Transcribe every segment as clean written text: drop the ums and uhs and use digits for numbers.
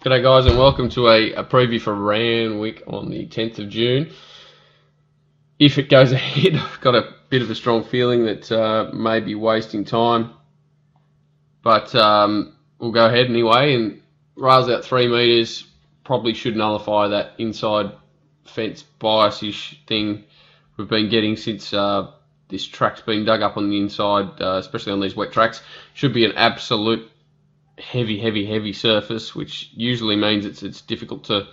G'day guys, and welcome to a preview for Randwick on the 10th of June. If it goes ahead, I've got a bit of a strong feeling that may be wasting time, but we'll go ahead anyway and rails out 3 metres. Probably should nullify that inside fence bias-ish thing we've been getting since this track's been dug up on the inside, especially on these wet tracks. Should be an absolute heavy surface, which usually means it's difficult to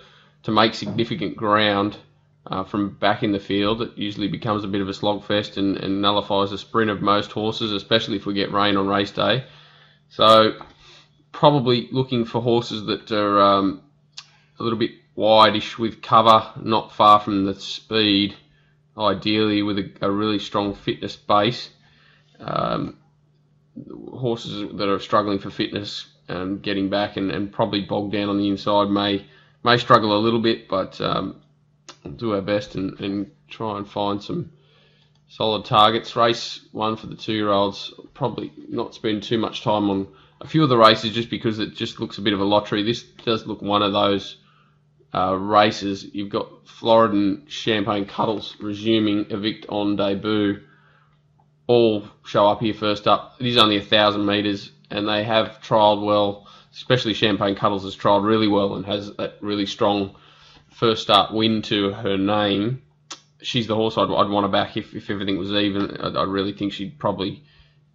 make significant ground from back in the field. It usually becomes a bit of a slogfest and nullifies the sprint of most horses, especially if we get rain on race day. So probably looking for horses that are a little bit wide-ish with cover, not far from the speed, ideally with a really strong fitness base. Horses that are struggling for fitness and getting back and probably bogged down on the inside may struggle a little bit, but we'll do our best and try and find some solid targets. Race 1 for the 2-year-olds, probably not spend too much time on a few of the races just because it just looks a bit of a lottery. This does look one of those races. You've got Floridan Champagne Cuddles resuming Evict on debut. All show up here first up. It is only 1,000 metres, and they have trialled well. Especially Champagne Cuddles has trialled really well and has that really strong first start win to her name. She's the horse I'd want to back if everything was even. I really think she'd probably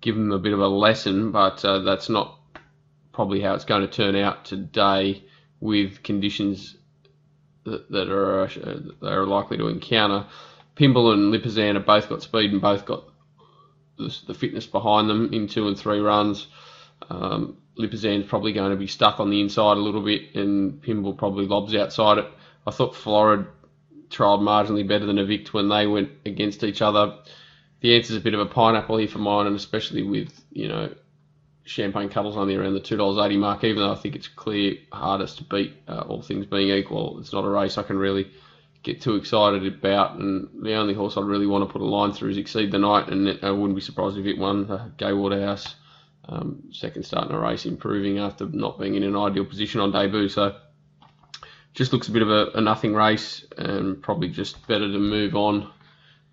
give them a bit of a lesson, but that's not probably how it's going to turn out today with conditions that are likely to encounter. Pimble and Lipizan have both got speed and both got the fitness behind them in 2 and 3 runs. Lipizan's probably going to be stuck on the inside a little bit, and Pimble probably lobs outside it. I thought Florid trialled marginally better than Evict when they went against each other. The answer's a bit of a pineapple here for mine, and especially with, Champagne Cuddles only around the $2.80 mark, even though I think it's clear hardest to beat, all things being equal. It's not a race I can really get too excited about, and the only horse I'd really want to put a line through is Exceed the Night, and I wouldn't be surprised if it won. Gay Waterhouse, second start in a race, improving after not being in an ideal position on debut, so just looks a bit of a nothing race, and probably just better to move on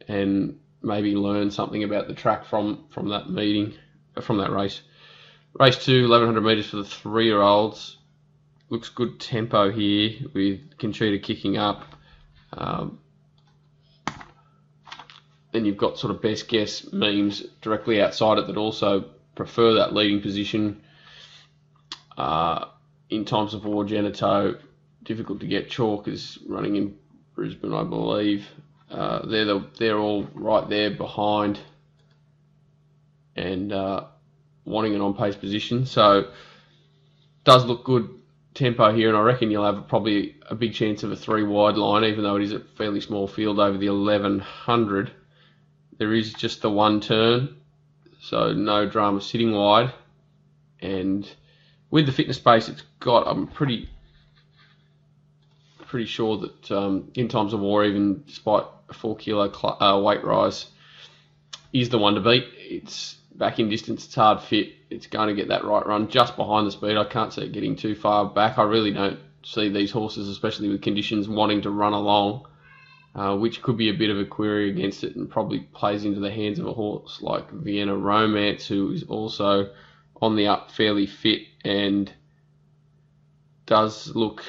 and maybe learn something about the track from that meeting, from that race. Race 2, 1,100 metres for the 3-year-olds. Looks good tempo here with Conchita kicking up. Then you've got sort of best guess memes directly outside it that also prefer that leading position. In Times of War, Genito, difficult to get. Chalk is running in Brisbane, I believe. They're all right there behind and wanting an on-pace position. So does look good tempo here, and I reckon you'll have probably a big chance of a 3-wide line, even though it is a fairly small field over the 1,100. There is just the one turn, so no drama sitting wide, and with the fitness base it's got, I'm pretty sure that In Times of War, even despite a 4 kilo weight rise, is the one to beat. It's back in distance, it's hard fit, it's going to get that right run just behind the speed. I can't see it getting too far back. I really don't see these horses, especially with conditions, wanting to run along, which could be a bit of a query against it, and probably plays into the hands of a horse like Vienna Romance, who is also on the up, fairly fit, and does look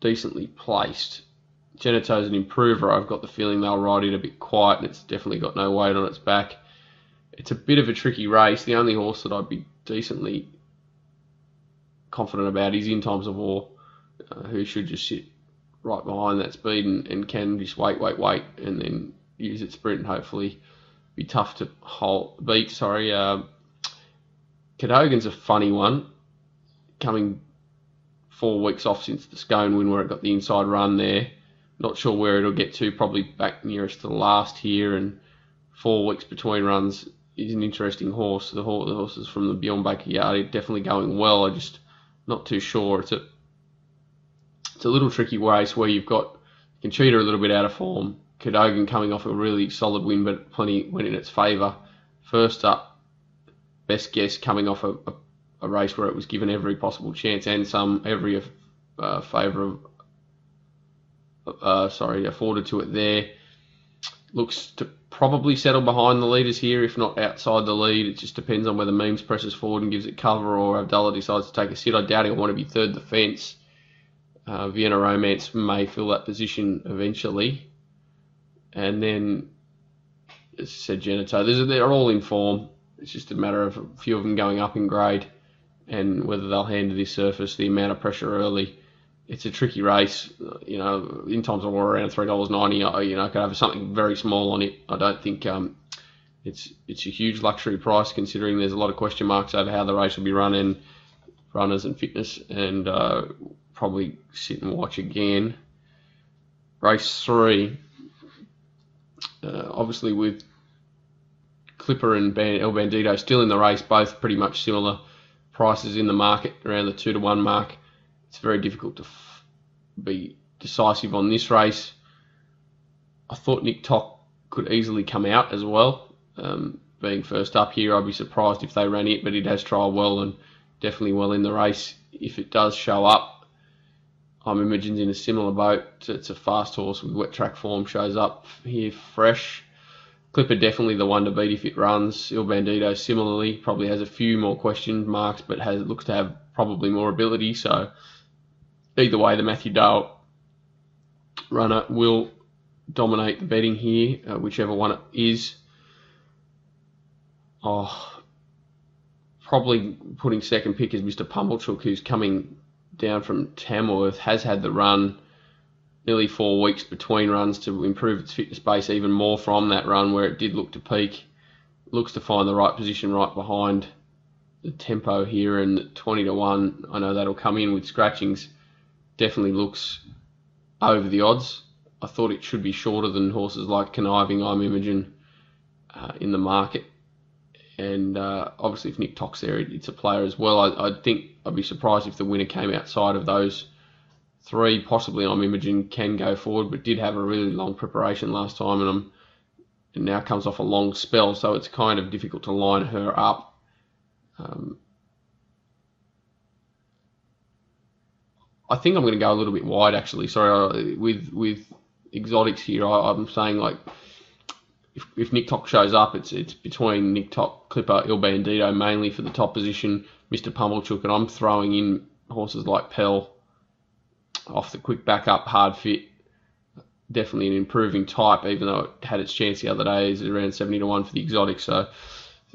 decently placed. Genito's an improver. I've got the feeling they'll ride it a bit quiet, and it's definitely got no weight on its back. It's a bit of a tricky race. The only horse that I'd be decently confident about is In Times of War, who should just sit right behind that speed and can just wait, and then use its sprint and hopefully be tough to beat. Cadogan's a funny one, coming 4 weeks off since the Scone win where it got the inside run there. Not sure where it'll get to, probably back nearest to the last here, and 4 weeks between runs is an interesting horse. The horses from the Bjorn Baker yard are definitely going well. I'm just not too sure. It's a little tricky race where you've got Conchita a little bit out of form, Cadogan coming off a really solid win, but plenty went in its favour. First up, best guess coming off a a race where it was given every possible chance and every favour afforded to it there. Looks to probably settle behind the leaders here, if not outside the lead. It just depends on whether Memes presses forward and gives it cover, or Abdallah decides to take a sit. I doubt he'll want to be third the fence. Vienna Romance may fill that position eventually. And then, as I said, Genito, they're all in form. It's just a matter of a few of them going up in grade and whether they'll handle this surface, the amount of pressure early. It's a tricky race. In times of war around $3.90, could have something very small on it. I don't think it's a huge luxury price, considering there's a lot of question marks over how the race will be run and runners and fitness, and probably sit and watch again. Race 3, obviously with Clipper and El Bandito still in the race, both pretty much similar prices in the market, around the 2-to-1 mark. It's very difficult to be decisive on this race. I thought Nick Tock could easily come out as well. Being first up here, I'd be surprised if they ran it, but it has trialled well and definitely well in the race. If it does show up, I'm Imogen's in a similar boat. It's a fast horse with wet track form, shows up here fresh. Clipper definitely the one to beat if it runs. Il Bandito similarly, probably has a few more question marks, but looks to have probably more ability. So either way, the Matthew Dale runner will dominate the betting here, whichever one it is. Probably putting second pick is Mr. Pumblechook, who's coming down from Tamworth, has had the run nearly 4 weeks between runs to improve its fitness base even more from that run where it did look to peak. Looks to find the right position right behind the tempo here, and 20-1, I know that'll come in with scratchings. Definitely looks over the odds. I thought it should be shorter than horses like Conniving I'm Imogen in the market. And obviously if Nick Tock's there, it's a player as well. I think I'd be surprised if the winner came outside of those 3. Possibly I'm Imogen can go forward, but did have a really long preparation last time, and now comes off a long spell, so it's kind of difficult to line her up. I think I'm going to go a little bit wide, actually. Sorry, with exotics here, I'm saying, like, if Nick Tock shows up, it's between Nick Tock, Clipper, Il Bandito mainly for the top position, Mr. Pumblechook, and I'm throwing in horses like Pell off the quick backup, hard fit. Definitely an improving type, even though it had its chance the other day. Is around 70-1 for the exotic, so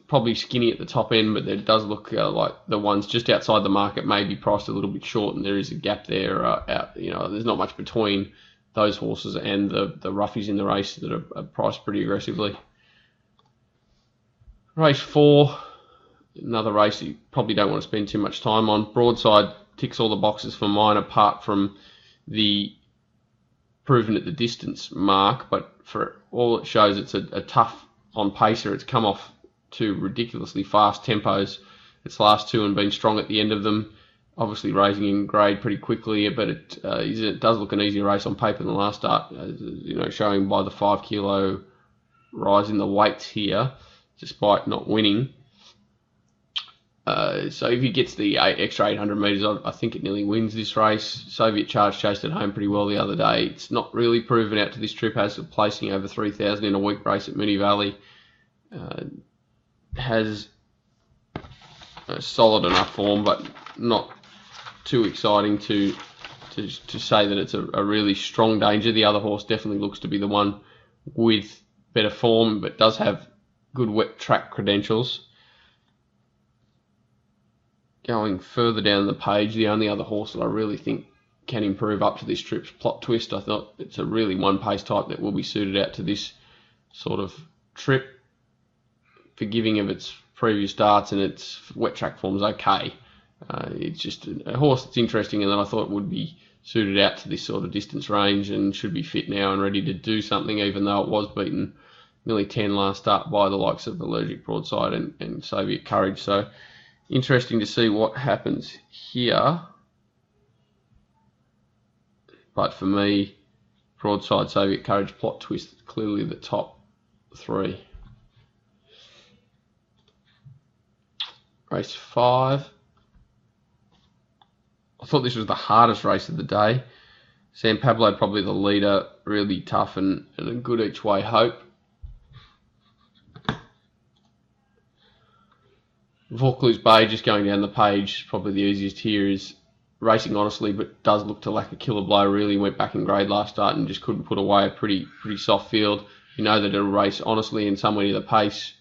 probably skinny at the top end, but it does look like the ones just outside the market may be priced a little bit short, and there is a gap there. There's not much between those horses and the roughies in the race that are priced pretty aggressively. Race 4, another race you probably don't want to spend too much time on. Broadside ticks all the boxes for mine, apart from the proven at the distance mark, but for all it shows, it's a tough on pacer. It's come off 2 ridiculously fast tempos its last 2 and been strong at the end of them. Obviously raising in grade pretty quickly, but it does look an easier race on paper than the last start, showing by the 5 kilo rise in the weights here, despite not winning. So if he gets the extra 800 metres, I think it nearly wins this race. Soviet Charge chased it home pretty well the other day. It's not really proven out to this trip, has a placing over 3,000 in a week race at Moonee Valley. Has a solid enough form, but not too exciting to say that it's a really strong danger. The other horse definitely looks to be the one with better form, but does have good wet track credentials. Going further down the page, the only other horse that I really think can improve up to this trip's Plot Twist. I thought it's a really one-pace type that will be suited out to this sort of trip. Forgiving of its previous starts, and its wet track form's okay. It's just a horse that's interesting, and that I thought would be suited out to this sort of distance range and should be fit now and ready to do something, even though it was beaten nearly 10 last start by the likes of Allergic, Broadside and Soviet Courage. So interesting to see what happens here. But for me, Broadside, Soviet Courage, Plot Twist, clearly the top 3. Race 5. I thought this was the hardest race of the day. San Pablo probably the leader, really tough and a good each way hope. Vaucluse Bay, just going down the page, probably the easiest here, is racing honestly, but does look to lack a killer blow. Really went back in grade last start and just couldn't put away a pretty soft field. You know that it'll race honestly and somewhere near the pace.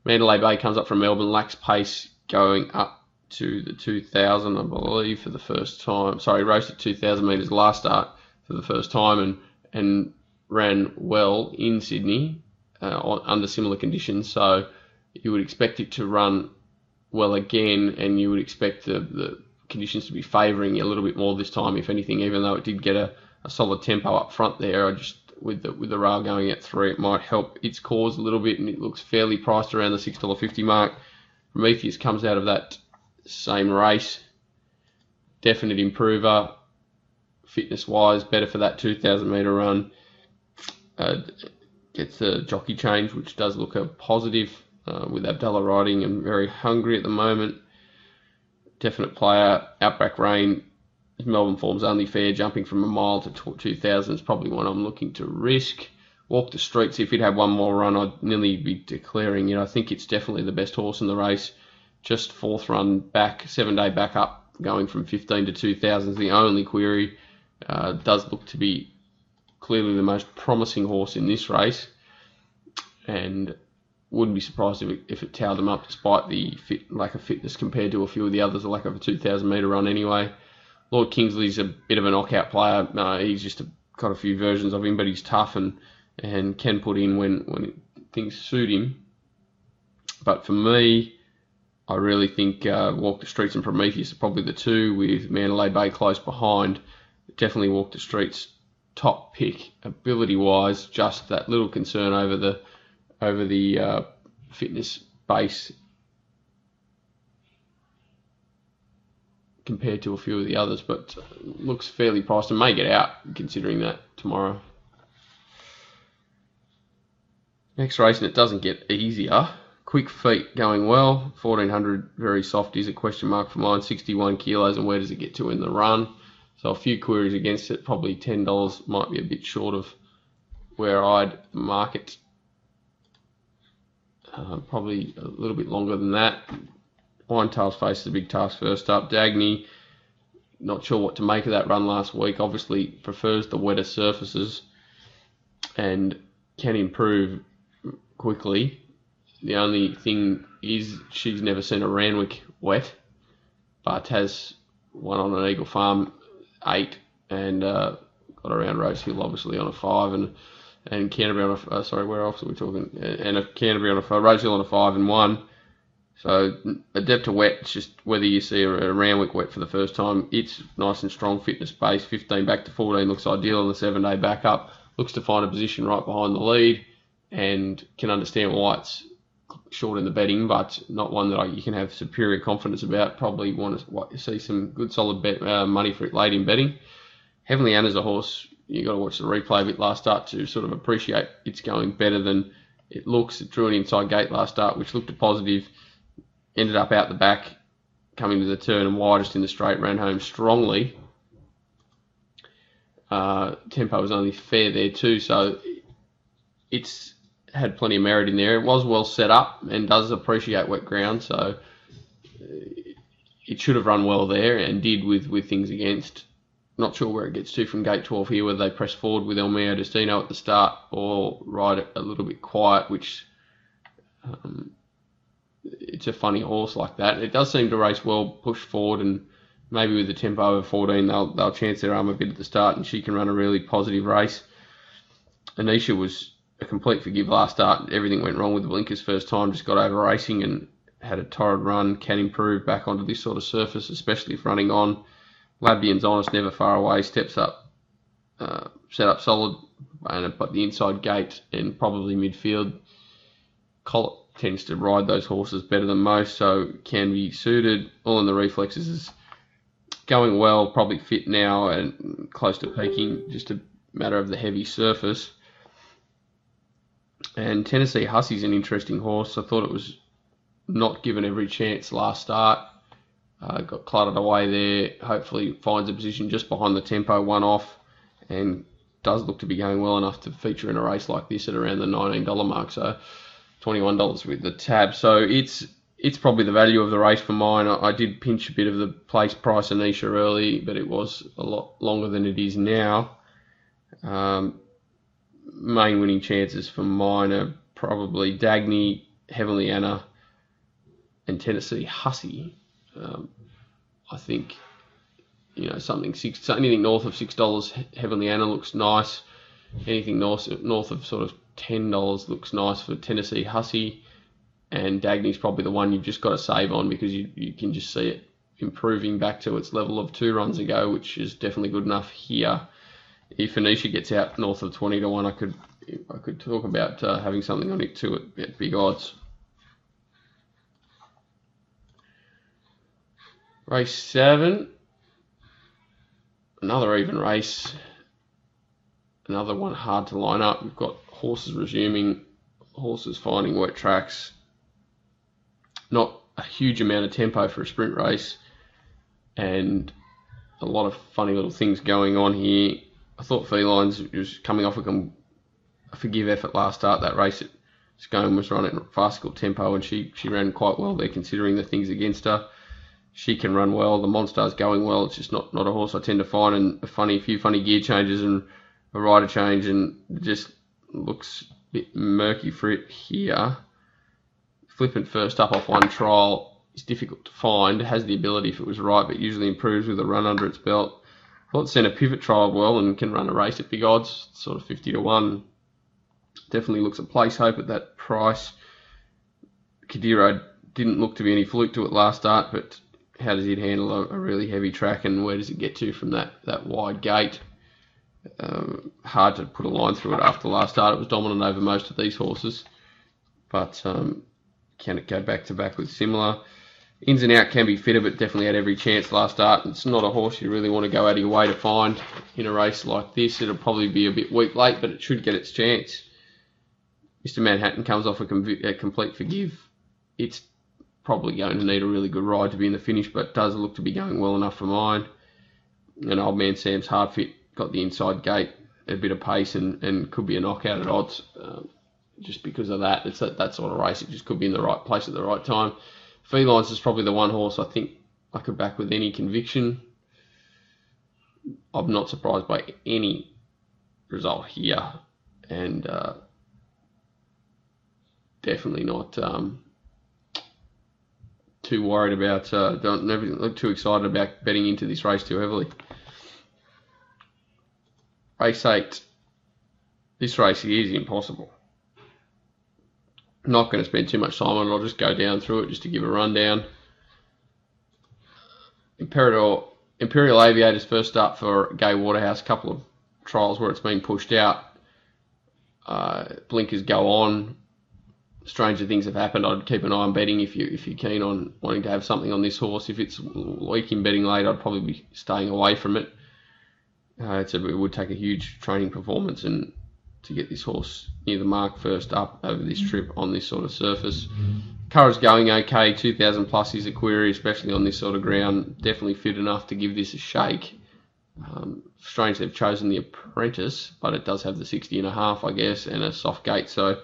Mandalay Bay comes up from Melbourne, lacks pace going up to the 2,000, I believe, for the first time. Sorry, raced at 2,000 metres last start for the first time and ran well in Sydney under similar conditions. So you would expect it to run well again, and you would expect the conditions to be favouring you a little bit more this time, if anything, even though it did get a solid tempo up front there. I just, with the rail going at 3, it might help its cause a little bit, and it looks fairly priced around the $6.50 mark. Prometheus comes out of that same race. Definite improver, fitness-wise, better for that 2,000 metre run. Gets the jockey change, which does look a positive. With Abdallah riding and very hungry at the moment. Definite player. Outback Rain, Melbourne form's only fair, jumping from a mile to 2,000 is probably one I'm looking to risk. Walk the Streets, if it had one more run, I'd nearly be declaring it. I think it's definitely the best horse in the race. Just 4th run back, 7-day back up, going from 15 to 2,000 is the only query. Does look to be clearly the most promising horse in this race, and wouldn't be surprised if it towed them up despite the lack of fitness compared to a few of the others, the lack of a 2,000 metre run anyway. Lord Kingsley's a bit of a knockout player. He's just got a few versions of him, but he's tough and can put in when things suit him. But for me, I really think Walk the Streets and Prometheus are probably the two, with Mandalay Bay close behind. Definitely Walk the Streets top pick ability-wise. Just that little concern over the fitness base compared to a few of the others, but looks fairly priced and may get out considering that tomorrow. Next race, and it doesn't get easier. Quick Feet going well. 1,400 very soft is a question mark for mine. 61 kilos, and where does it get to in the run? So a few queries against it. Probably $10 might be a bit short of where I'd mark it. Probably a little bit longer than that. Winetails faces a big task first up. Dagny, not sure what to make of that run last week. Obviously prefers the wetter surfaces and can improve quickly. The only thing is she's never seen a Randwick wet, but has won on an Eagle Farm 8 and got around Rose Hill obviously on a 5 and Canterbury on a, sorry, where else are we talking? And a Canterbury on a Rose Hill on a 5 and 1. So adept to wet, it's just whether you see a Randwick wet for the first time. It's nice and strong fitness base. 15 back to 14 looks ideal on the 7-day back up. Looks to find a position right behind the lead and can understand why it's short in the betting, but not one that you can have superior confidence about. Probably want to see some good solid money for it late in betting. Heavenly Anna's a horse. You got to watch the replay a bit last start to sort of appreciate it's going better than it looks. It drew an inside gate last start, which looked a positive. Ended up out the back, coming to the turn and widest in the straight, ran home strongly. Tempo was only fair there too, so it's had plenty of merit in there. It was well set up and does appreciate wet ground, so it should have run well there and did with things against. Not sure where it gets to from gate 12 here, whether they press forward with El Mio Destino at the start or ride it a little bit quiet, which it's a funny horse like that. It does seem to race well, push forward, and maybe with the tempo of 14, they'll chance their arm a bit at the start, and she can run a really positive race. Anisha was a complete forgive last start. Everything went wrong with the blinkers first time, just got over racing and had a torrid run. Can improve back onto this sort of surface, especially if running on. Labian's honest, never far away, steps up, set up solid, but the inside gate and probably midfield. Collett tends to ride those horses better than most, so can be suited. All in the reflexes is going well, probably fit now and close to peaking, just a matter of the heavy surface. And Tennessee Hussey's an interesting horse. I thought it was not given every chance last start. Got cluttered away there. Hopefully finds a position just behind the tempo, one off, and does look to be going well enough to feature in a race like this at around the $19 mark. So $21 with the tab. So it's probably the value of the race for mine. I did pinch a bit of the place price Anisha early, but it was a lot longer than it is now. Main winning chances for mine are probably Dagny, Heavenly Anna, and Tennessee Hussey. I think, anything north of $6, Heavenly Anna looks nice. Anything north of sort of $10 looks nice for Tennessee Hussey. And Dagny's probably the one you've just got to save on, because you can just see it improving back to its level of 2 runs ago, which is definitely good enough here. If Anisha gets out north of 20 to 1, I could talk about having something on it too at big odds. Race 7, another even race, another one hard to line up. We've got horses resuming, horses finding wet tracks. Not a huge amount of tempo for a sprint race, and a lot of funny little things going on here. I thought Felines was coming off a forgive effort last start. That race at Scone was running at farcical tempo, and she ran quite well there considering the things against her. She can run well. The Monstar's going well. It's just not a horse I tend to find, and a few funny gear changes and a rider change, and it just looks a bit murky for it here. Flippant first up off one trial is difficult to find. It has the ability if it was right, but usually improves with a run under its belt. I thought Centre Pivot trialled well and can run a race at big odds, sort of 50 to 1. Definitely looks a place hope at that price. Kadiro didn't look to be any fluke to it last start, but how does it handle a really heavy track, and where does it get to from that wide gate? Hard to put a line through it after last start. It was dominant over most of these horses, but can it go back to back with similar? Ins and Out can be fitter, but definitely had every chance last start. It's not a horse you really want to go out of your way to find in a race like this. It'll probably be a bit weak late, but it should get its chance. Mr. Manhattan comes off a complete forgive. It's probably going to need a really good ride to be in the finish, but does look to be going well enough for mine. And Old Man Sam's hard fit, got the inside gate, a bit of pace, and could be a knockout at odds just because of that. It's that sort of race. It just could be in the right place at the right time. Felines is probably the one horse I think I could back with any conviction. I'm not surprised by any result here, and definitely not too worried about, never look too excited about betting into this race too heavily. Race 8. This race is impossible. I'm not going to spend too much time on it. I'll just go down through it just to give a rundown. Imperial Aviator's first up for Gay Waterhouse. A couple of trials where it's been pushed out. Blinkers go on. Stranger things have happened. I'd keep an eye on betting if you're keen on wanting to have something on this horse. If it's weak in betting late, I'd probably be staying away from it. It would take a huge training performance and to get this horse near the mark first up over this trip on this sort of surface. Curra's going okay, 2,000 plus is a query, especially on this sort of ground. Definitely fit enough to give this a shake. Strange they've chosen the Apprentice, but it does have the 60.5, I guess, and a soft gate, so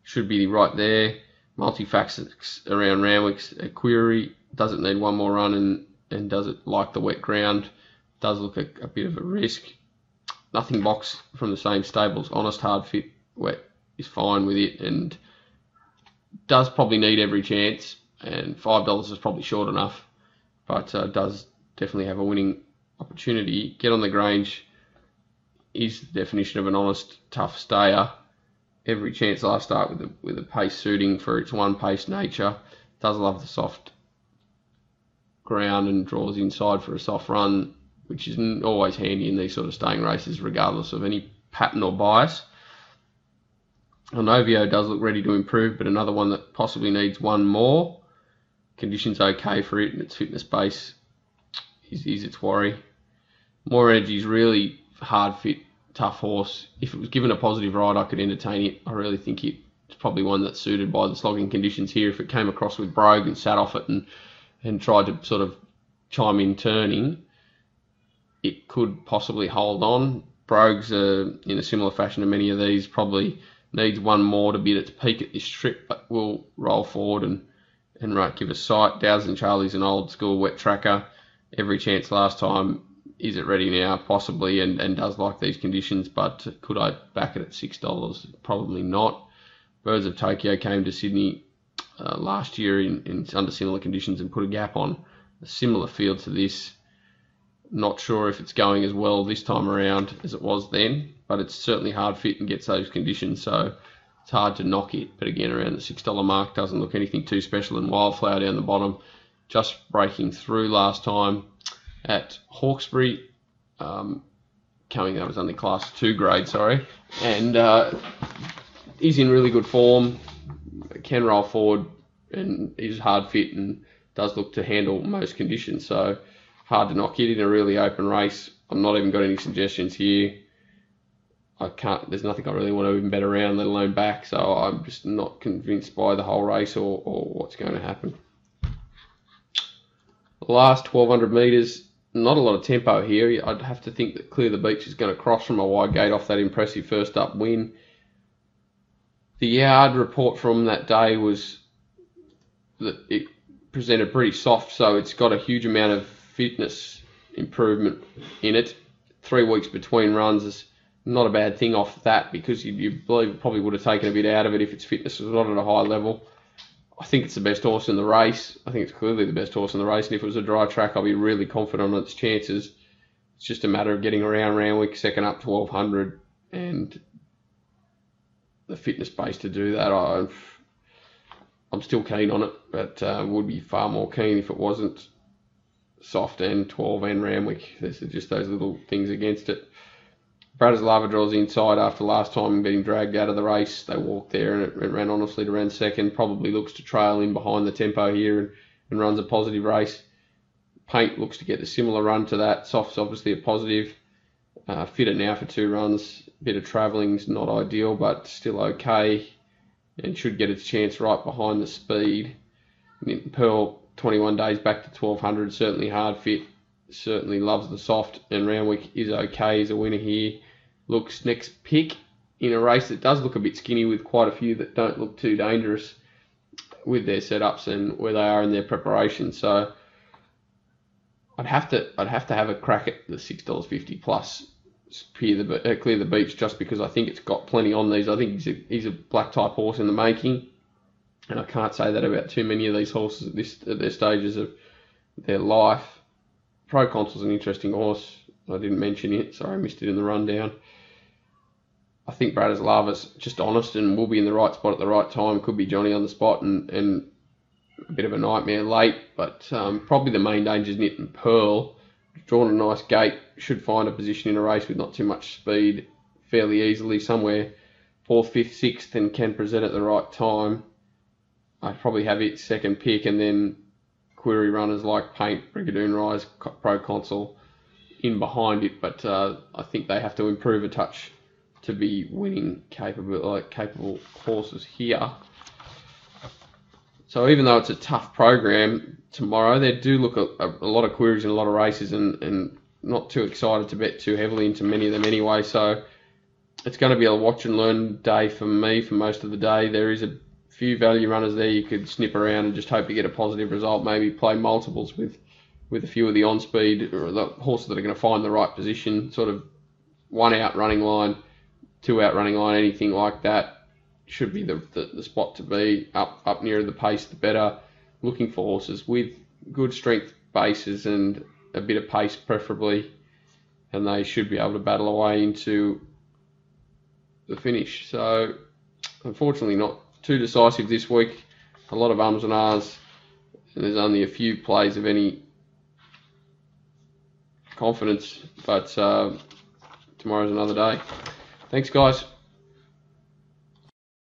should be right there. Multifacets around Randwick's a query. Does it need one more run, and does it like the wet ground? Does look a bit of a risk. Nothing box from the same stables. Honest, hard fit, wet is fine with it, and does probably need every chance, and $5 is probably short enough, but does definitely have a winning opportunity. Get on the Grange is the definition of an honest, tough stayer. Every chance last start with the pace suiting for its one pace nature. Does love the soft ground and draws inside for a soft run, which is always handy in these sort of staying races, regardless of any pattern or bias. Onovio does look ready to improve, but another one that possibly needs one more. Conditions okay for it, and its fitness base is its worry. More Energy is really hard fit, tough horse. If it was given a positive ride, I could entertain it. I really think it's probably one that's suited by the slogging conditions here. If it came across with Brogue and sat off it and tried to sort of chime in turning, it could possibly hold on. Brogues are in a similar fashion to many of these, probably needs one more to be at its peak at this trip, but will roll forward and give us sight. Dow's and Charlie's an old school wet tracker. Every chance last time. Is it ready now? Possibly, and does like these conditions, but could I back it at $6? Probably not. Birds of Tokyo came to Sydney last year in under similar conditions and put a gap on a similar field to this. Not sure if it's going as well this time around as it was then, but it's certainly hard fit and gets those conditions, so it's hard to knock it. But again, around the $6 mark, doesn't look anything too special. And Wildflower down the bottom, just breaking through last time at Hawkesbury, that was only class 2 grade, sorry, and he's in really good form, can roll forward, and is hard fit and does look to handle most conditions, so hard to knock it in a really open race. I've not even got any suggestions here. There's nothing I really want to even bet around, let alone back, so I'm just not convinced by the whole race or what's going to happen. The last 1,200 metres, not a lot of tempo here. I'd have to think that Clear the Beach is going to cross from a wide gate off that impressive first up win. The yard report from that day was that it presented pretty soft, so it's got a huge amount of fitness improvement in it. 3 weeks between runs is not a bad thing off that, because you believe it probably would have taken a bit out of it if its fitness was not at a high level. I think it's the best horse in the race. I think it's clearly the best horse in the race, and if it was a dry track, I'll be really confident on its chances. It's just a matter of getting around Randwick, second up 1,200, and the fitness base to do that. I'm still keen on it, but would be far more keen if it wasn't soft and 12 and Randwick. There's just those little things against it. Bratislava draws inside after last time getting dragged out of the race. They walked there and it ran honestly to run second. Probably looks to trail in behind the tempo here and runs a positive race. Paint looks to get a similar run to that. Soft's obviously a positive. Fitter now for 2 runs. Bit of travelling's not ideal, but still okay. And should get its chance right behind the speed. Pearl, 21 days back to 1,200. Certainly hard fit. Certainly loves the soft. And Randwick is okay as a winner here. Looks next pick in a race that does look a bit skinny, with quite a few that don't look too dangerous with their setups and where they are in their preparation. So I'd have to have a crack at the $6.50 plus Clear the Beach, just because I think it's got plenty on these. I think he's a black type horse in the making, and I can't say that about too many of these horses at their stages of their life. Proconsul's an interesting horse. I didn't mention it, sorry, I missed it in the rundown. I think Bratislava's just honest and will be in the right spot at the right time. Could be Johnny on the spot and a bit of a nightmare late, but probably the main danger is Knit and Pearl. Drawn a nice gate, should find a position in a race with not too much speed fairly easily, somewhere 4th, 5th, 6th, and can present at the right time. I'd probably have it second pick, and then query runners like Paint, Brigadoon Rise, Proconsul in behind it, but I think they have to improve a touch to be winning capable horses here. So even though it's a tough program tomorrow, there do look a lot of queries and a lot of races, and not too excited to bet too heavily into many of them anyway. So it's going to be a watch and learn day for me for most of the day. There is a few value runners there you could snip around and just hope to get a positive result. Maybe play multiples with a few of the on-speed or the horses that are going to find the right position, sort of 1 out running line, 2 out running line, anything like that. Should be the spot to be. Up nearer the pace, the better. Looking for horses with good strength bases and a bit of pace preferably, and they should be able to battle away into the finish. So unfortunately not too decisive this week. A lot of ums and ahs, and there's only a few plays of any confidence, but tomorrow's another day. Thanks guys.